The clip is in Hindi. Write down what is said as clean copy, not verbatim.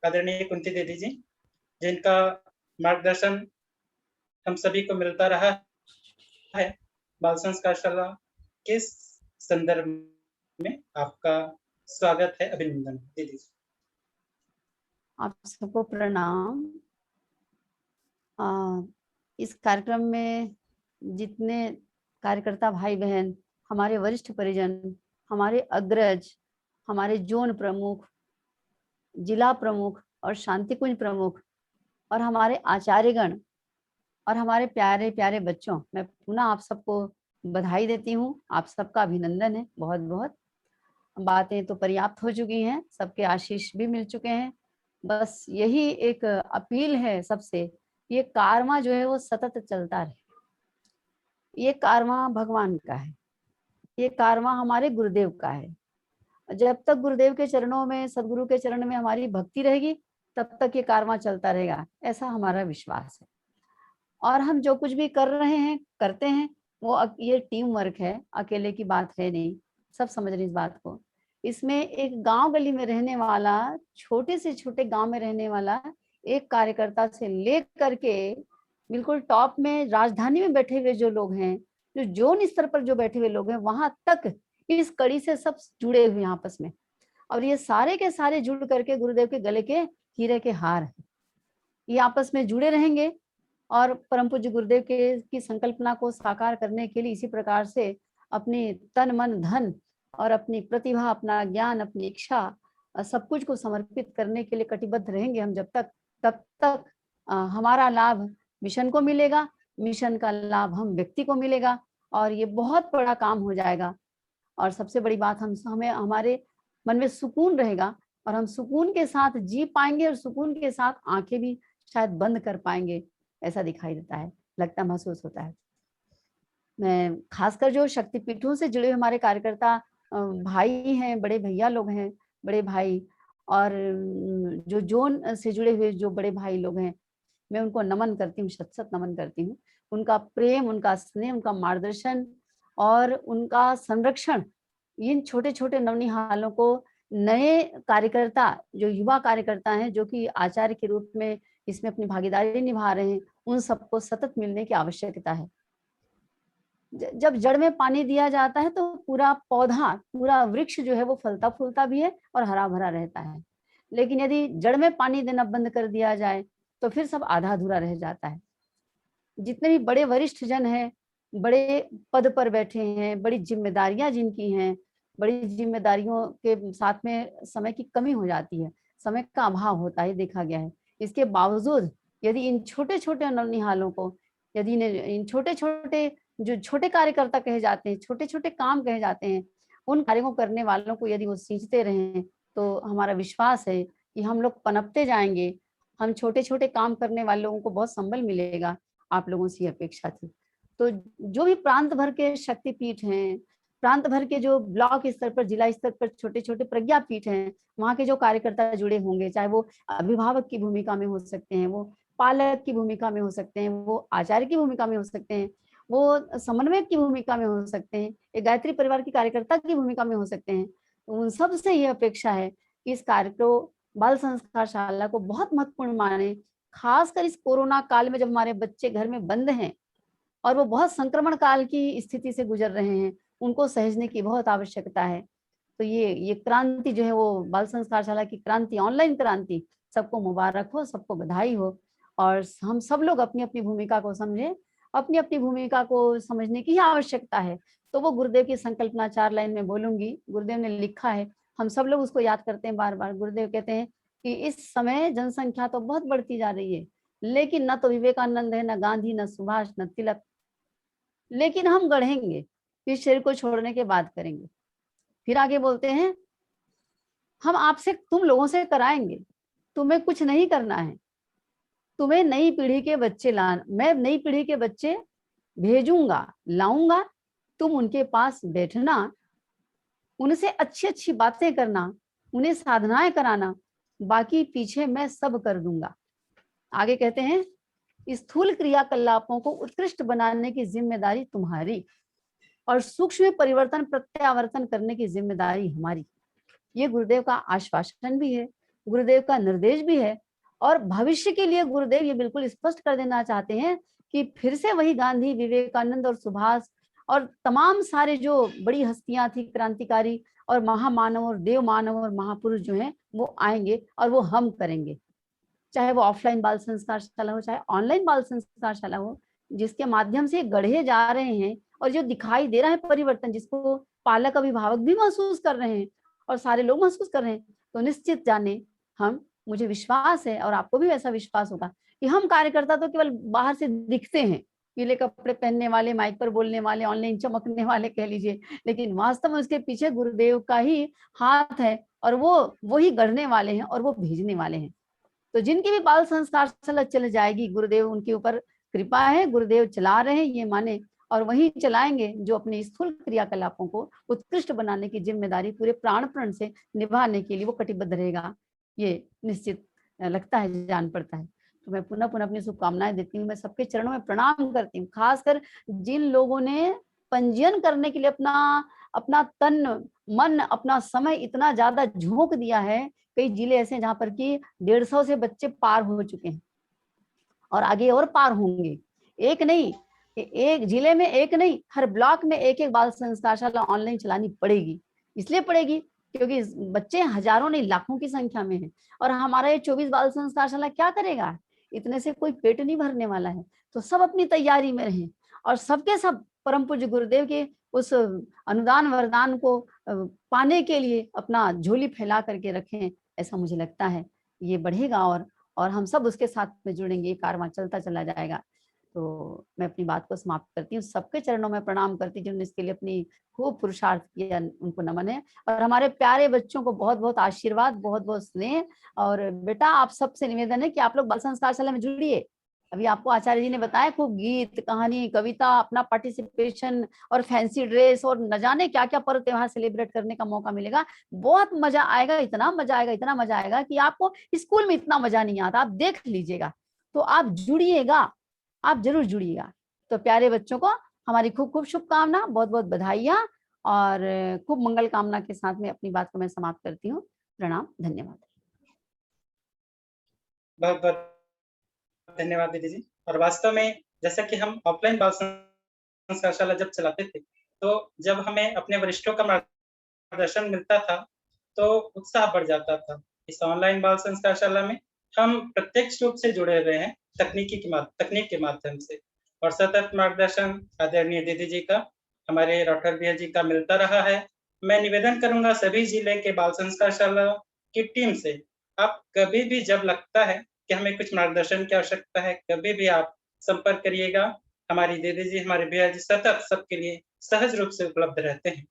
आदरणीय कुंती दीदी जी, जिनका मार्गदर्शन हम सभी को मिलता रहा है। बाल संस्कार शाला के संदर्भ में आपका स्वागत है, अभिनंदन दीदी। आप सबको प्रणाम। इस कार्यक्रम में जितने कार्यकर्ता भाई बहन, हमारे वरिष्ठ परिजन, हमारे अग्रज, हमारे जोन प्रमुख, जिला प्रमुख और शांति कुंज प्रमुख और हमारे आचार्यगण और हमारे प्यारे प्यारे बच्चों, मैं पुनः आप सबको बधाई देती हूँ। आप सबका अभिनंदन है बहुत बहुत। बातें तो पर्याप्त हो चुकी हैं, सबके आशीष भी मिल चुके हैं। बस यही एक अपील है सबसे, ये कारवां जो है वो सतत चलता रहे। ये कारवां भगवान का है, ये कारवां हमारे गुरुदेव का है। जब तक गुरुदेव के चरणों में, सदगुरु के चरण में हमारी भक्ति रहेगी, तब तक ये कारवां चलता रहेगा, ऐसा हमारा विश्वास है। और हम जो कुछ भी कर रहे हैं, करते हैं, वो ये टीम वर्क है, अकेले की बात है नहीं। सब समझ रहे इस बात को। इसमें एक गांव गली में रहने वाला, छोटे से छोटे गांव में रहने वाला एक कार्यकर्ता से लेकर के बिल्कुल टॉप में राजधानी में बैठे हुए जो लोग हैं, जो जोन स्तर पर जो बैठे हुए लोग हैं, वहां तक इस कड़ी से सब जुड़े हुए हैं आपस में। और ये सारे के सारे जुड़ करके गुरुदेव के गले के हीरे के हार हैं। ये आपस में जुड़े रहेंगे और परम पूज्य गुरुदेव के की संकल्पना को साकार करने के लिए इसी प्रकार से अपनी तन मन धन और अपनी प्रतिभा, अपना ज्ञान, अपनी इच्छा, सब कुछ को समर्पित करने के लिए कटिबद्ध रहेंगे हम जब तक, तब तक हमारा लाभ मिशन को मिलेगा, मिशन का लाभ हम व्यक्ति को मिलेगा और ये बहुत बड़ा काम हो जाएगा। और सबसे बड़ी बात, हमें हमारे मन में सुकून रहेगा और हम सुकून के साथ जी पाएंगे और सुकून के साथ आंखें भी शायद बंद कर पाएंगे, ऐसा दिखाई देता है, लगता महसूस होता है। मैं खासकर जो शक्तिपीठों से जुड़े हमारे कार्यकर्ता भाई हैं, बड़े भैया लोग हैं, बड़े भाई, और जो जोन से जुड़े हुए जो बड़े भाई लोग हैं, मैं उनको नमन करती हूँ, शत शत नमन करती हूँ। उनका प्रेम, उनका स्नेह, उनका मार्गदर्शन और उनका संरक्षण इन छोटे छोटे नवनिहालों को, नए कार्यकर्ता, जो युवा कार्यकर्ता हैं, जो कि आचार्य के रूप में इसमें अपनी भागीदारी निभा रहे हैं, उन सबको सतत मिलने की आवश्यकता है। जब जड़ में पानी दिया जाता है तो पूरा पौधा, पूरा वृक्ष जो है वो फलता फूलता भी है और हरा भरा रहता है। लेकिन यदि जड़ में पानी देना बंद कर दिया जाए तो फिर सब आधा अधूरा रह जाता है। जितने भी बड़े वरिष्ठ जन हैं, बड़े पद पर बैठे हैं, बड़ी जिम्मेदारियां जिनकी हैं, बड़ी जिम्मेदारियों के साथ में समय की कमी हो जाती है, समय का अभाव होता है, देखा गया है। इसके बावजूद यदि इन छोटे छोटे नौनिहालों को, यदि इन छोटे छोटे जो छोटे कार्यकर्ता कहे जाते हैं, छोटे छोटे काम कहे जाते हैं, उन कार्यों को करने वालों को यदि वो सींचते रहें तो हमारा विश्वास है कि हम लोग पनपते जाएंगे। हम छोटे छोटे काम करने वाले लोगों को बहुत संबल मिलेगा, आप लोगों से अपेक्षा थी। तो जो भी प्रांत भर के शक्तिपीठ हैं, प्रांत भर के जो ब्लॉक स्तर पर, जिला स्तर पर छोटे छोटे प्रज्ञापीठ हैं, वहाँ के जो कार्यकर्ता जुड़े होंगे, चाहे वो अभिभावक की भूमिका में हो सकते हैं, वो पालक की भूमिका में हो सकते हैं, वो आचार्य की भूमिका में हो सकते हैं, वो समन्वयक की भूमिका में हो सकते हैं, एक गायत्री परिवार की कार्यकर्ता की भूमिका में हो सकते हैं। तो उन सब से ये अपेक्षा है कि इस कार्य को, बाल संस्कार शाला को बहुत महत्वपूर्ण माने। खासकर इस कोरोना काल में जब हमारे बच्चे घर में बंद हैं और वो बहुत संक्रमण काल की स्थिति से गुजर रहे हैं, उनको सहेजने की बहुत आवश्यकता है। तो ये क्रांति जो है वो बाल संस्कार शाला की क्रांति, ऑनलाइन क्रांति, सबको मुबारक हो, सबको बधाई हो। और हम सब लोग अपनी अपनी भूमिका को समझें, अपनी अपनी भूमिका को समझने की ही आवश्यकता है। तो वो गुरुदेव की संकल्पना 4 लाइन में बोलूंगी, गुरुदेव ने लिखा है, हम सब लोग उसको याद करते हैं बार बार। गुरुदेव कहते हैं कि इस समय जनसंख्या तो बहुत बढ़ती जा रही है, लेकिन न तो विवेकानंद है, न गांधी, न सुभाष, न तिलक, लेकिन हम गढ़ेंगे, इस शरीर को छोड़ने के बाद करेंगे। फिर आगे बोलते हैं, हम आपसे, तुम लोगों से कराएंगे, तुम्हें कुछ नहीं करना है, तुम्हें नई पीढ़ी के बच्चे मैं नई पीढ़ी के बच्चे भेजूंगा, लाऊंगा, तुम उनके पास बैठना, उनसे अच्छी अच्छी बातें करना, उन्हें साधनाएं कराना, बाकी पीछे मैं सब कर दूंगा। आगे कहते हैं, स्थूल क्रियाकलापों को उत्कृष्ट बनाने की जिम्मेदारी तुम्हारी और सूक्ष्म परिवर्तन प्रत्यावर्तन करने की जिम्मेदारी हमारी। ये गुरुदेव का आश्वासन भी है गुरुदेव का निर्देश भी है। और भविष्य के लिए गुरुदेव ये बिल्कुल स्पष्ट कर देना चाहते हैं कि फिर से वही गांधी, विवेकानंद और सुभाष और तमाम सारे जो बड़ी हस्तियां थी क्रांतिकारी और महामानव और देव मानव और महापुरुष जो हैं वो आएंगे और वो हम करेंगे। चाहे वो ऑफलाइन बाल संस्कारशाला हो, चाहे ऑनलाइन बाल संस्कारशाला हो, जिसके माध्यम से गढ़े जा रहे हैं और जो दिखाई दे रहा है परिवर्तन, जिसको पालक अभिभावक भी महसूस कर रहे हैं और सारे लोग महसूस कर रहे हैं, तो निश्चित जाने मुझे विश्वास है और आपको भी वैसा विश्वास होगा कि हम कार्यकर्ता तो केवल बाहर से दिखते हैं, पीले कपड़े पहनने वाले, माइक पर बोलने वाले, ऑनलाइन चमकने वाले कह लीजिए, लेकिन वास्तव में उसके पीछे गुरुदेव का ही हाथ है और वो ही गढ़ने वाले हैं और वो भेजने वाले हैं। तो जिनकी भी बाल संस्कारशाला चल जाएगी, गुरुदेव उनके ऊपर कृपा है, गुरुदेव चला रहे हैं ये माने, और वही चलाएंगे जो अपने स्थूल क्रियाकलापों को उत्कृष्ट बनाने की जिम्मेदारी पूरे प्राणपण से निभाने के लिए वो कटिबद्ध रहेगा, ये निश्चित लगता है, जान पड़ता है। तो मैं पुनः पुनः अपनी शुभकामनाएं देती हूँ। मैं सबके चरणों में प्रणाम करती हूँ, खासकर जिन लोगों ने पंजीयन करने के लिए अपना तन मन, अपना समय इतना ज्यादा झोंक दिया है। कई जिले ऐसे हैं जहाँ पर कि 150 से बच्चे पार हो चुके हैं और आगे और पार होंगे। एक नहीं, एक जिले में एक नहीं, हर ब्लॉक में एक एक बाल संस्कारशाला ऑनलाइन चलानी पड़ेगी। इसलिए पड़ेगी क्योंकि बच्चे हजारों नहीं लाखों की संख्या में हैं और हमारा ये 24 बाल संस्कारशाला क्या करेगा, इतने से कोई पेट नहीं भरने वाला है। तो सब अपनी तैयारी में रहें और सबके सब परम पूज्य गुरुदेव के उस अनुदान वरदान को पाने के लिए अपना झोली फैला करके रखें, ऐसा मुझे लगता है। ये बढ़ेगा और हम सब उसके साथ में जुड़ेंगे, ये कारवां चलता चला जाएगा। तो मैं अपनी बात को समाप्त करती हूँ, सबके चरणों में प्रणाम करती हूँ जिन्होंने इसके लिए अपनी खूब पुरुषार्थ किया, उनको नमन है। और हमारे प्यारे बच्चों को बहुत बहुत आशीर्वाद, बहुत बहुत स्नेह। और बेटा आप सबसे निवेदन है कि आप लोग बाल संस्कारशाला में जुड़िए। अभी आपको आचार्य जी ने बताया, खूब गीत, कहानी, कविता, अपना पार्टिसिपेशन और फैंसी ड्रेस और न जाने क्या क्या पर्व त्योहार सेलिब्रेट करने का मौका मिलेगा। बहुत मजा आएगा, इतना मजा आएगा, इतना मजा आएगा कि आपको स्कूल में इतना मजा नहीं आता, आप देख लीजिएगा। तो आप जुड़िएगा, आप जरूर जुड़िएगा। तो प्यारे बच्चों को हमारी खूब खूब शुभकामना, बहुत बहुत बधाइयाँ और खूब मंगल कामना के साथ में अपनी बात को मैं समाप्त करती हूँ। प्रणाम, धन्यवाद। बहुत बहुत धन्यवाद दीदी जी। और वास्तव में जैसा कि हम ऑफलाइन बाल संस्कारशाला जब चलाते थे, तो जब हमें अपने वरिष्ठों का मार्गदर्शन मिलता था, तो उत्साह बढ़ जाता था। इस ऑनलाइन बाल संस्कारशाला में हम प्रत्यक्ष रूप से जुड़े हुए हैं तकनीक के माध्यम से, और सतत मार्गदर्शन आदरणीय दीदी जी का, हमारे राठौर भैया जी का मिलता रहा है। मैं निवेदन करूँगा सभी जिले के बाल संस्कारशाला की टीम से, आप कभी भी जब लगता है कि हमें कुछ मार्गदर्शन की आवश्यकता है, कभी भी आप संपर्क करिएगा। हमारी दीदी जी, हमारे भैया जी सतत सबके लिए सहज रूप से उपलब्ध रहते हैं।